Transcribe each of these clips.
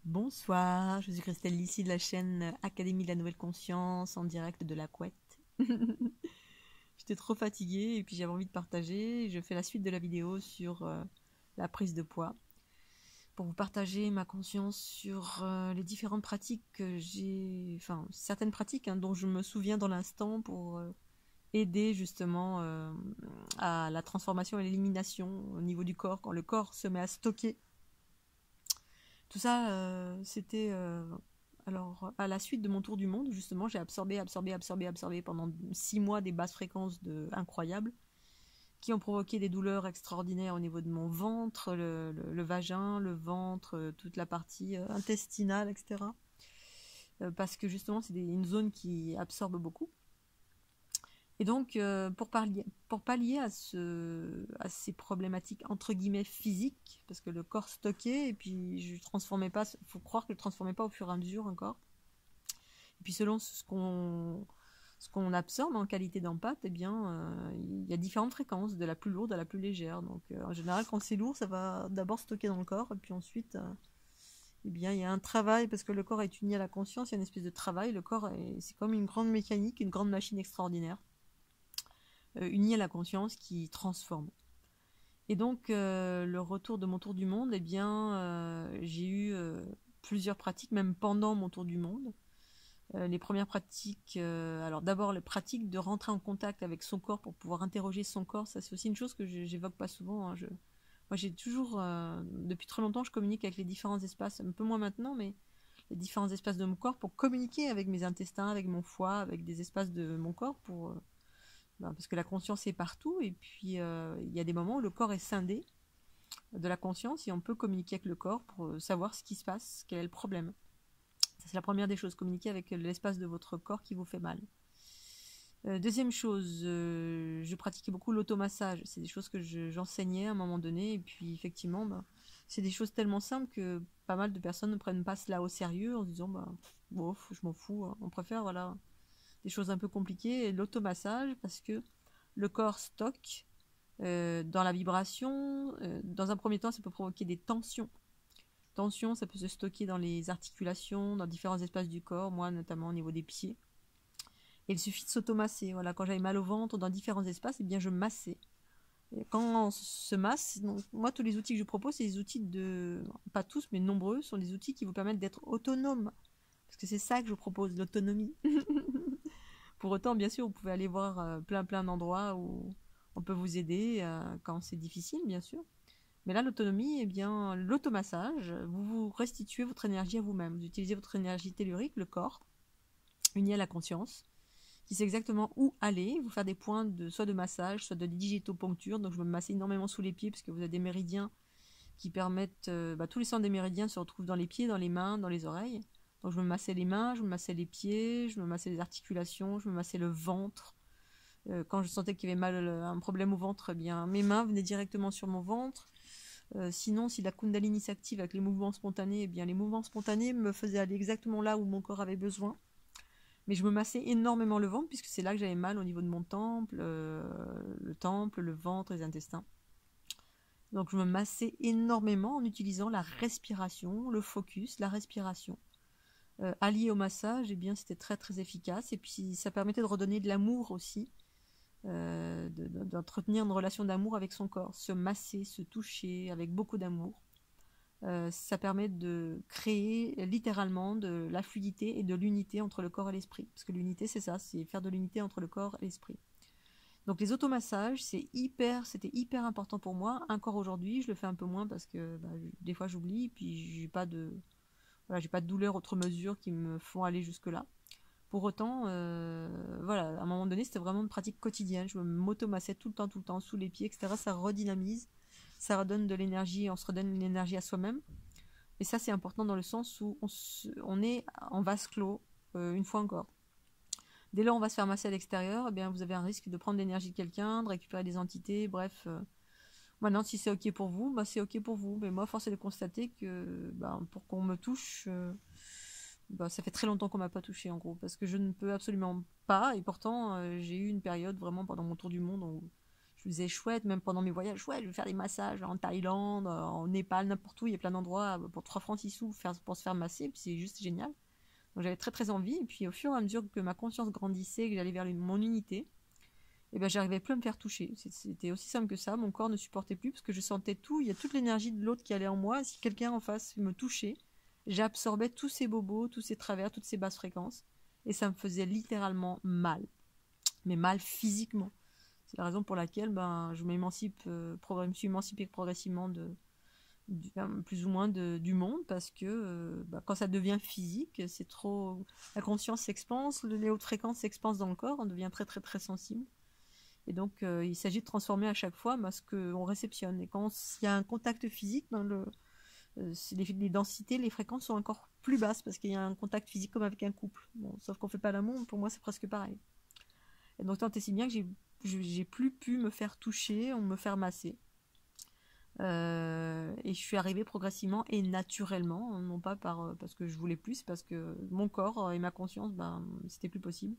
Bonsoir, je suis Christelle Lissi de la chaîne Académie de la Nouvelle Conscience en direct de la couette. J'étais trop fatiguée et puis j'avais envie de partager. Je fais la suite de la vidéo sur la prise de poids pour vous partager ma conscience sur les différentes pratiques que j'ai, enfin certaines pratiques dont je me souviens dans l'instant pour aider justement à la transformation et l'élimination au niveau du corps quand le corps se met à stocker. Tout ça, c'était alors à la suite de mon tour du monde, justement, j'ai absorbé pendant 6 mois des basses fréquences incroyables qui ont provoqué des douleurs extraordinaires au niveau de mon ventre, le vagin, le ventre, toute la partie intestinale, etc. Parce que justement, c'est une zone qui absorbe beaucoup. Et donc, pour pallier à ces problématiques entre guillemets physiques, parce que le corps stockait, et puis je ne transformais pas, il faut croire que je ne transformais pas au fur et à mesure encore. Et puis selon ce qu'on absorbe en qualité d'empathie, eh bien, il y a différentes fréquences, de la plus lourde à la plus légère. Donc, en général, quand c'est lourd, ça va d'abord stocker dans le corps, et puis ensuite, eh bien, il y a un travail, parce que le corps est uni à la conscience, il y a une espèce de travail. Le corps, c'est comme une grande mécanique, une grande machine extraordinaire. Unie à la conscience qui transforme. Et donc, le retour de mon tour du monde, eh bien, j'ai eu plusieurs pratiques, même pendant mon tour du monde. Les premières pratiques, alors d'abord les pratiques de rentrer en contact avec son corps pour pouvoir interroger son corps, ça c'est aussi une chose que j'évoque pas souvent. Moi j'ai toujours, depuis très longtemps, je communique avec les différents espaces, un peu moins maintenant, mais les différents espaces de mon corps pour communiquer avec mes intestins, avec mon foie, avec des espaces de mon corps pour parce que la conscience est partout, et puis il y a des moments où le corps est scindé de la conscience, et on peut communiquer avec le corps pour savoir ce qui se passe, quel est le problème. Ça, c'est la première des choses, communiquer avec l'espace de votre corps qui vous fait mal. Deuxième chose, je pratiquais beaucoup l'automassage. C'est des choses que j'enseignais à un moment donné, et puis effectivement, c'est des choses tellement simples que pas mal de personnes ne prennent pas cela au sérieux en se disant, bof, je m'en fous, on préfère, voilà, des choses un peu compliquées. Et l'automassage, parce que le corps stocke dans la vibration. Dans un premier temps, ça peut provoquer des tensions. Tensions, ça peut se stocker dans les articulations, dans différents espaces du corps, moi notamment au niveau des pieds. Et il suffit de s'automasser. Voilà, quand j'avais mal au ventre dans différents espaces, eh bien je massais. Et quand on se masse, donc, moi tous les outils que je propose, c'est des outils pas tous, mais nombreux, sont des outils qui vous permettent d'être autonome. Parce que c'est ça que je propose, l'autonomie. Pour autant, bien sûr, vous pouvez aller voir plein d'endroits où on peut vous aider quand c'est difficile, bien sûr. Mais là, l'autonomie, eh bien, l'automassage, vous vous restituez votre énergie à vous-même. Vous utilisez votre énergie tellurique, le corps, uni à la conscience, qui sait exactement où aller, vous faire des points soit de massage, soit de digitoponcture. Donc, je me massais énormément sous les pieds, parce que vous avez des méridiens qui permettent... tous les centres des méridiens se retrouvent dans les pieds, dans les mains, dans les oreilles. Donc, je me massais les mains, je me massais les pieds, je me massais les articulations, je me massais le ventre. Quand je sentais qu'il y avait mal, un problème au ventre, eh bien, mes mains venaient directement sur mon ventre. Sinon, si la Kundalini s'active avec les mouvements spontanés, eh bien, les mouvements spontanés me faisaient aller exactement là où mon corps avait besoin. Mais je me massais énormément le ventre, puisque c'est là que j'avais mal au niveau de mon temple, le ventre, les intestins. Donc je me massais énormément en utilisant la respiration, le focus, la respiration. Allié au massage, eh bien, c'était très efficace. Et puis ça permettait de redonner de l'amour aussi, d'entretenir une relation d'amour avec son corps, se masser, se toucher avec beaucoup d'amour. Ça permet de créer littéralement de la fluidité et de l'unité entre le corps et l'esprit. Parce que l'unité, c'est ça, c'est faire de l'unité entre le corps et l'esprit. Donc les automassages, c'était hyper important pour moi. Encore aujourd'hui, je le fais un peu moins parce que des fois j'oublie, puis j'ai pas de douleur outre mesure qui me font aller jusque-là. Pour autant, voilà, à un moment donné, c'était vraiment une pratique quotidienne. Je m'automassais tout le temps, sous les pieds, etc. Ça redynamise, ça redonne de l'énergie, on se redonne l'énergie à soi-même. Et ça, c'est important dans le sens où on est en vase clos, une fois encore. Dès lors, on va se faire masser à l'extérieur, eh bien, vous avez un risque de prendre l'énergie de quelqu'un, de récupérer des entités, bref. Maintenant, si c'est OK pour vous, c'est OK pour vous. Mais moi, force est de constater que pour qu'on me touche, ça fait très longtemps qu'on m'a pas touché en gros, parce que je ne peux absolument pas, et pourtant j'ai eu une période vraiment pendant mon tour du monde où Je me disais chouette, même pendant mes voyages, chouette, je vais faire des massages en Thaïlande, en Népal, n'importe où, il y a plein d'endroits pour 3 francs 6 sous pour se faire masser, puis c'est juste génial. Donc j'avais très très envie, et puis au fur et à mesure que ma conscience grandissait, que j'allais vers mon unité, et ben j'arrivais plus à me faire toucher. C'était aussi simple que ça, mon corps ne supportait plus parce que je sentais tout, il y a toute l'énergie de l'autre qui allait en moi. Si quelqu'un en face me touchait, j'absorbais tous ces bobos, tous ces travers, toutes ces basses fréquences, et ça me faisait littéralement mal, mais mal physiquement. C'est la raison pour laquelle je me suis émancipée progressivement plus ou moins du monde, parce que quand ça devient physique, c'est trop, la conscience s'expanse, les hautes fréquences s'expansent dans le corps, on devient très très très sensible. Et donc, il s'agit de transformer à chaque fois ce qu'on réceptionne. Et quand il y a un contact physique, les densités, les fréquences sont encore plus basses parce qu'il y a un contact physique comme avec un couple. Bon, sauf qu'on ne fait pas l'amour, pour moi, c'est presque pareil. Et donc, tant et si bien que j'ai plus pu me faire toucher ou me faire masser. Et je suis arrivée progressivement et naturellement, non pas parce que je voulais plus, parce que mon corps et ma conscience, c'était plus possible.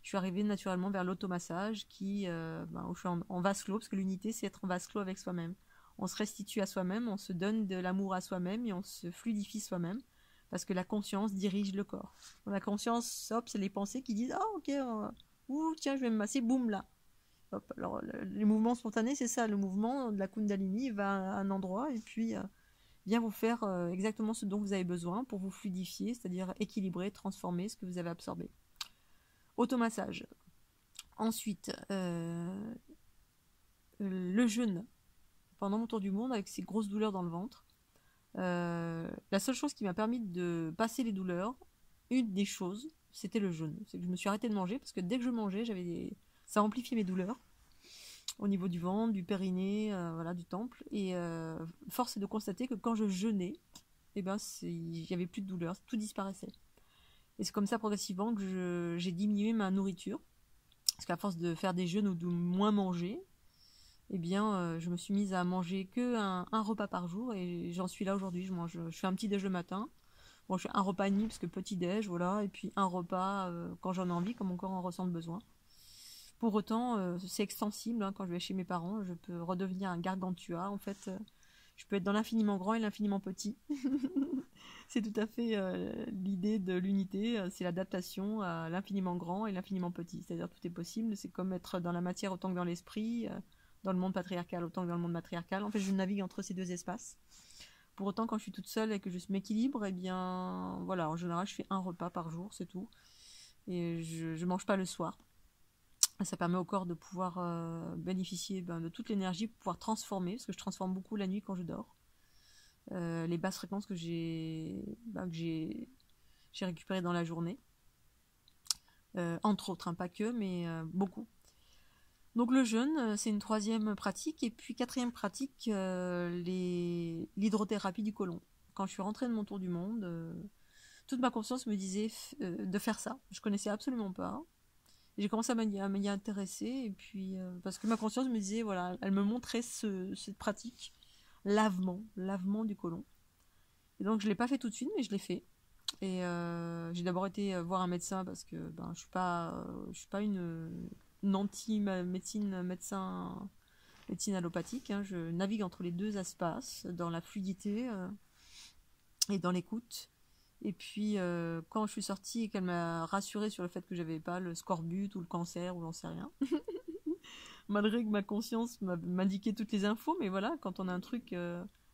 Je suis arrivée naturellement vers l'automassage où je suis en vase clos, parce que l'unité, c'est être en vase clos avec soi-même. On se restitue à soi-même, on se donne de l'amour à soi-même et on se fluidifie soi-même, parce que la conscience dirige le corps. Quand la conscience, hop, c'est les pensées qui disent « Ah, ok, tiens, je vais me masser, boum, là ». Hop, alors, les mouvements spontanés, c'est ça, le mouvement de la Kundalini va à un endroit et puis vient vous faire exactement ce dont vous avez besoin pour vous fluidifier, c'est-à-dire équilibrer, transformer ce que vous avez absorbé. Automassage. Ensuite, le jeûne. Pendant mon tour du monde, avec ces grosses douleurs dans le ventre, la seule chose qui m'a permis de passer les douleurs, une des choses, c'était le jeûne. C'est que je me suis arrêtée de manger, parce que dès que je mangeais, ça amplifiait mes douleurs, au niveau du ventre, du périnée, du temple. Et force est de constater que quand je jeûnais, il n'y avait plus de douleur, tout disparaissait. Et c'est comme ça progressivement que j'ai diminué ma nourriture. Parce qu'à force de faire des jeûnes ou de moins manger, je me suis mise à manger que un repas par jour. Et j'en suis là aujourd'hui. Je fais un petit déj le matin. Bon, je fais un repas et demi parce que petit déj, voilà. Et puis un repas quand j'en ai envie, quand mon corps en ressent le besoin. Pour autant, c'est extensible. Quand je vais chez mes parents, je peux redevenir un gargantua. En fait, je peux être dans l'infiniment grand et l'infiniment petit. C'est tout à fait l'idée de l'unité, c'est l'adaptation à l'infiniment grand et l'infiniment petit. C'est-à-dire tout est possible, c'est comme être dans la matière autant que dans l'esprit, dans le monde patriarcal autant que dans le monde matriarcal. En fait, je navigue entre ces deux espaces. Pour autant, quand je suis toute seule et que je m'équilibre, en général, je fais un repas par jour, c'est tout. Et je mange pas le soir. Ça permet au corps de pouvoir bénéficier de toute l'énergie pour pouvoir transformer, parce que je transforme beaucoup la nuit quand je dors. Les basses fréquences que j'ai récupérées dans la journée. Entre autres, pas que, mais beaucoup. Donc le jeûne, c'est une troisième pratique. Et puis quatrième pratique, l'hydrothérapie du côlon. Quand je suis rentrée de mon tour du monde, toute ma conscience me disait de faire ça. Je connaissais absolument pas. J'ai commencé à m'y intéresser. Et puis, parce que ma conscience me disait, voilà, elle me montrait cette pratique. Lavement du côlon. Et donc je l'ai pas fait tout de suite, mais je l'ai fait. Et j'ai d'abord été voir un médecin parce que je suis pas une anti-médecine allopathique. Je navigue entre les deux espaces, dans la fluidité et dans l'écoute. Et puis quand je suis sortie et qu'elle m'a rassurée sur le fait que j'avais pas le scorbut ou le cancer ou j'en sais rien. Malgré que ma conscience m'indiquait toutes les infos, mais voilà, quand on a un truc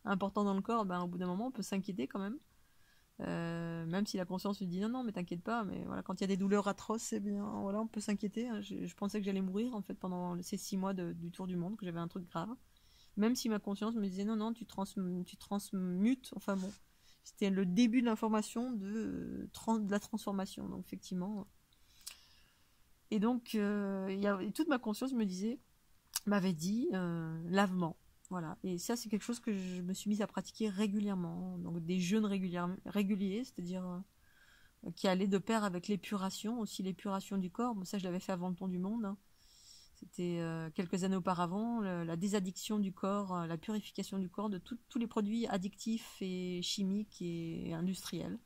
important dans le corps, au bout d'un moment, on peut s'inquiéter quand même. Même si la conscience lui dit non, mais t'inquiète pas, mais voilà, quand il y a des douleurs atroces, voilà, on peut s'inquiéter. Je pensais que j'allais mourir en fait pendant ces 6 mois du tour du monde, que j'avais un truc grave. Même si ma conscience me disait non, tu transmutes, enfin bon, c'était le début de l'information de la transformation, donc effectivement. Et donc, toute ma conscience m'avait dit lavement. Voilà. Et ça, c'est quelque chose que je me suis mise à pratiquer régulièrement. Donc des jeûnes réguliers, c'est-à-dire qui allaient de pair avec l'épuration, aussi l'épuration du corps. Bon, ça, je l'avais fait avant le tour du monde. C'était quelques années auparavant, la désaddiction du corps, la purification du corps de tous les produits addictifs et chimiques et industriels.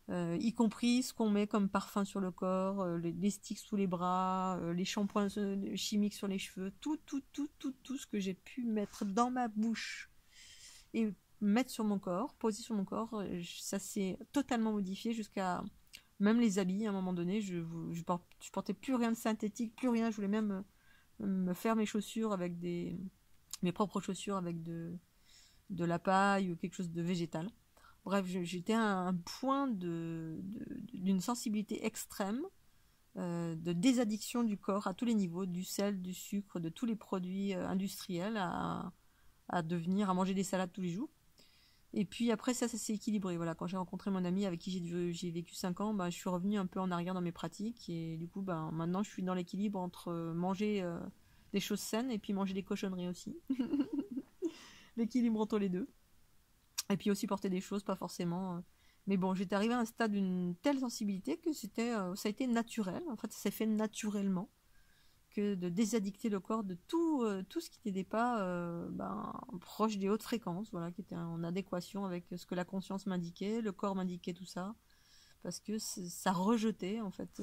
y compris ce qu'on met comme parfum sur le corps, les sticks sous les bras, les shampoings chimiques sur les cheveux, tout ce que j'ai pu mettre dans ma bouche et mettre sur mon corps, poser sur mon corps, ça s'est totalement modifié jusqu'à même les habits. À un moment donné, je portais plus rien de synthétique, plus rien. Je voulais même me faire mes chaussures avec mes propres chaussures avec de la paille ou quelque chose de végétal. Bref, j'étais à un point d'une sensibilité extrême, de désaddiction du corps à tous les niveaux, du sel, du sucre, de tous les produits industriels, à manger des salades tous les jours. Et puis après ça s'est équilibré. Voilà, quand j'ai rencontré mon ami avec qui j'ai vécu 5 ans, je suis revenue un peu en arrière dans mes pratiques. Et du coup, maintenant je suis dans l'équilibre entre manger des choses saines et puis manger des cochonneries aussi. L'équilibre entre les deux. Et puis aussi porter des choses, pas forcément. Mais bon, j'étais arrivée à un stade d'une telle sensibilité que ça a été naturel. En fait, ça s'est fait naturellement que de désaddicter le corps de tout ce qui n'était pas proche des hautes fréquences, voilà, qui était en adéquation avec ce que la conscience m'indiquait, le corps m'indiquait tout ça, parce que ça rejetait en fait.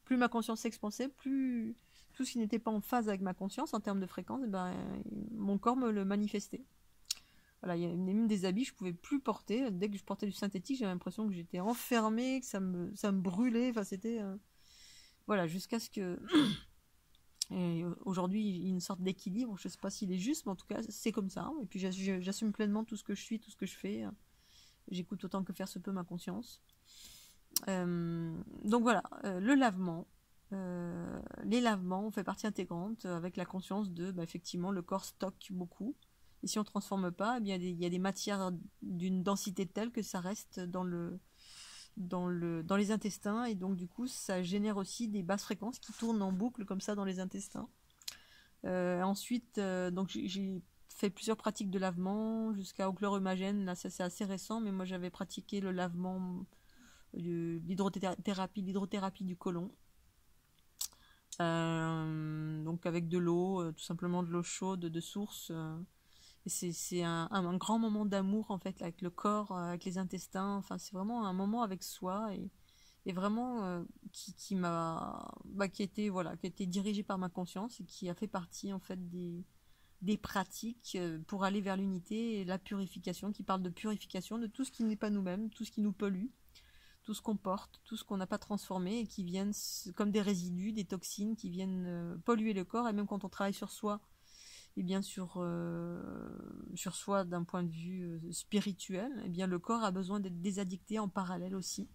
Plus ma conscience s'expansait, plus tout ce qui n'était pas en phase avec ma conscience en termes de fréquence, mon corps me le manifestait. Voilà, il y a même des habits que je pouvais plus porter. Dès que je portais du synthétique, j'avais l'impression que j'étais enfermée, que ça me brûlait. Enfin, c'était voilà, jusqu'à ce que et aujourd'hui, il y a une sorte d'équilibre. Je ne sais pas s'il est juste, mais en tout cas, c'est comme ça. Et puis, j'assume pleinement tout ce que je suis, tout ce que je fais. J'écoute autant que faire se peut ma conscience. Donc voilà, le lavement. Les lavements fait partie intégrante avec la conscience de, effectivement, le corps stocke beaucoup. Et si on ne transforme pas, eh bien, il y a des matières d'une densité telle que ça reste dans les intestins, et donc du coup ça génère aussi des basses fréquences qui tournent en boucle comme ça dans les intestins. Ensuite, donc j'ai fait plusieurs pratiques de lavement jusqu'à Ochlorhumagène. Là, ça c'est assez récent, mais moi j'avais pratiqué le lavement, l'hydrothérapie du côlon. Donc avec de l'eau, tout simplement de l'eau chaude de source. Et c'est un grand moment d'amour en fait avec le corps, avec les intestins. Enfin, c'est vraiment un moment avec soi et vraiment qui a été dirigé par ma conscience et qui a fait partie en fait des pratiques pour aller vers l'unité et la purification, qui parle de purification de tout ce qui n'est pas nous-mêmes, tout ce qui nous pollue, tout ce qu'on porte, tout ce qu'on n'a pas transformé et qui viennent comme des résidus, des toxines qui viennent polluer le corps. Et même quand on travaille sur soi, et bien sur soi d'un point de vue spirituel, et bien le corps a besoin d'être désaddicté en parallèle aussi.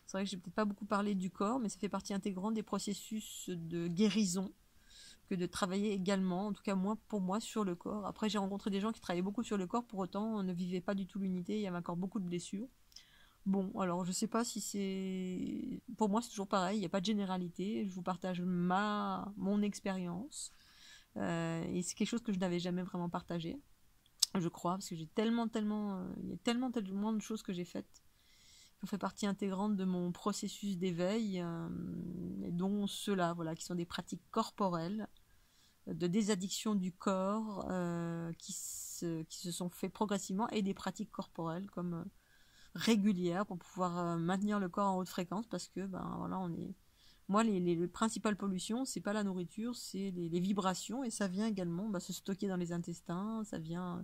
C'est vrai que j'ai peut-être pas beaucoup parlé du corps, mais ça fait partie intégrante des processus de guérison que de travailler également, en tout cas pour moi, sur le corps. Après, j'ai rencontré des gens qui travaillaient beaucoup sur le corps, pour autant ne vivaient pas du tout l'unité, il y avait encore beaucoup de blessures. Bon, alors je sais pas si c'est... Pour moi, c'est toujours pareil, il n'y a pas de généralité, je vous partage mon expérience. Et c'est quelque chose que je n'avais jamais vraiment partagé, je crois, parce que il y a tellement de choses que j'ai faites qui ont fait partie intégrante de mon processus d'éveil, et dont ceux-là, voilà, qui sont des pratiques corporelles, de désaddiction du corps, qui se sont fait progressivement, et des pratiques corporelles comme régulières pour pouvoir maintenir le corps en haute fréquence, parce que voilà, moi, les principales pollutions, c'est pas la nourriture, c'est les vibrations, et ça vient également se stocker dans les intestins, ça vient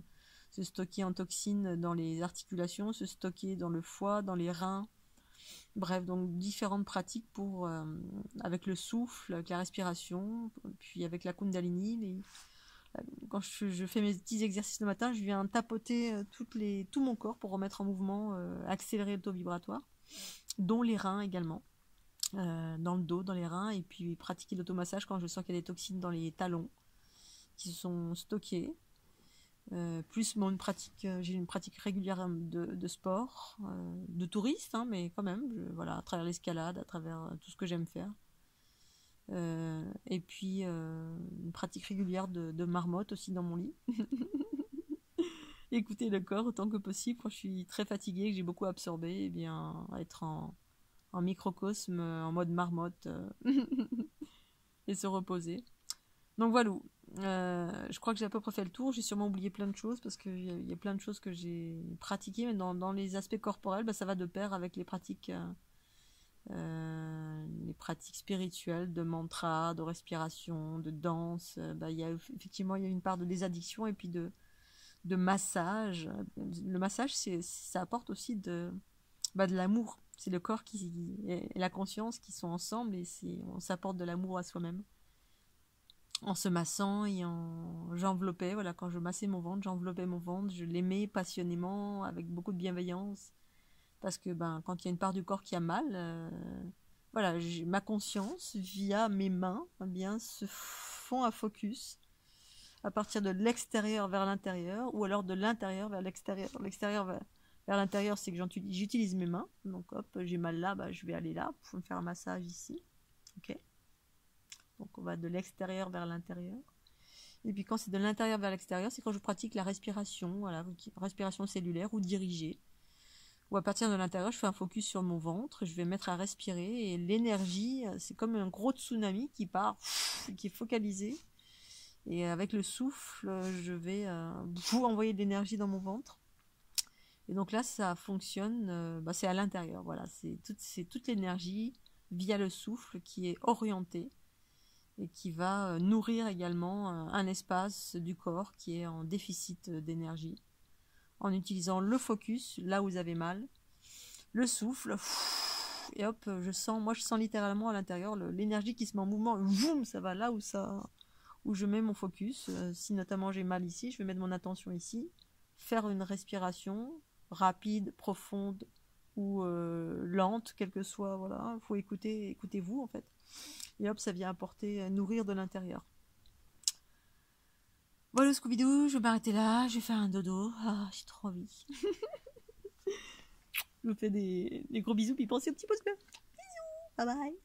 se stocker en toxines dans les articulations, se stocker dans le foie, dans les reins. Bref, donc différentes pratiques avec le souffle, avec la respiration, puis avec la Kundalini. Quand je fais mes petits exercices le matin, je viens tapoter tout mon corps pour remettre en mouvement, accélérer le taux vibratoire, dont les reins également. Dans le dos, dans les reins, et puis pratiquer l'automassage quand je sens qu'il y a des toxines dans les talons qui se sont stockées. Plus j'ai une pratique régulière de sport, de touriste, mais quand même, voilà, à travers l'escalade, à travers tout ce que j'aime faire. Et puis une pratique régulière de marmotte aussi dans mon lit. Écouter le corps autant que possible quand je suis très fatiguée, que j'ai beaucoup absorbé, et bien être en microcosme, en mode marmotte, et se reposer. Donc voilà, Je crois que j'ai à peu près fait le tour. J'ai sûrement oublié plein de choses parce qu'il y a plein de choses que j'ai pratiquées. Mais dans les aspects corporels, bah, ça va de pair avec les pratiques spirituelles, de mantra, de respiration, de danse. Bah, effectivement, il y a une part de désaddiction et puis de massage. Le massage, ça apporte aussi de l'amour. C'est le corps et la conscience qui sont ensemble et on s'apporte de l'amour à soi-même. En se massant et j'enveloppais, voilà, quand je massais mon ventre, j'enveloppais mon ventre, je l'aimais passionnément, avec beaucoup de bienveillance. Parce que ben, quand il y a une part du corps qui a mal, voilà, ma conscience, via mes mains, eh bien, se font un focus à partir de l'extérieur vers l'intérieur, ou alors de l'intérieur vers l'extérieur. L'extérieur vers l'intérieur, c'est que j'utilise mes mains. Donc hop, j'ai mal là, bah, je vais aller là pour me faire un massage ici. Ok. Donc on va de l'extérieur vers l'intérieur. Et puis quand c'est de l'intérieur vers l'extérieur, c'est quand je pratique la respiration, voilà, respiration cellulaire ou dirigée. Ou à partir de l'intérieur, je fais un focus sur mon ventre, je vais mettre à respirer et l'énergie, c'est comme un gros tsunami qui part, qui est focalisé. Et avec le souffle, je vais envoyer de l'énergie dans mon ventre. Et donc là, ça fonctionne, c'est à l'intérieur, voilà, c'est toute l'énergie via le souffle qui est orientée et qui va nourrir également un espace du corps qui est en déficit d'énergie. En utilisant le focus, là où vous avez mal, le souffle, et hop, je sens littéralement à l'intérieur l'énergie qui se met en mouvement, boum, ça va là où je mets mon focus. Si notamment j'ai mal ici, je vais mettre mon attention ici, faire une respiration rapide, profonde ou lente, quelle que soit, voilà, il faut écoutez-vous en fait. Et hop, ça vient apporter, nourrir de l'intérieur. Voilà Scooby-Doo, je vais m'arrêter là, je vais faire un dodo. Ah, j'ai trop envie. Je vous fais des gros bisous, puis pensez au petit pouce bleu. Bisous, bye bye.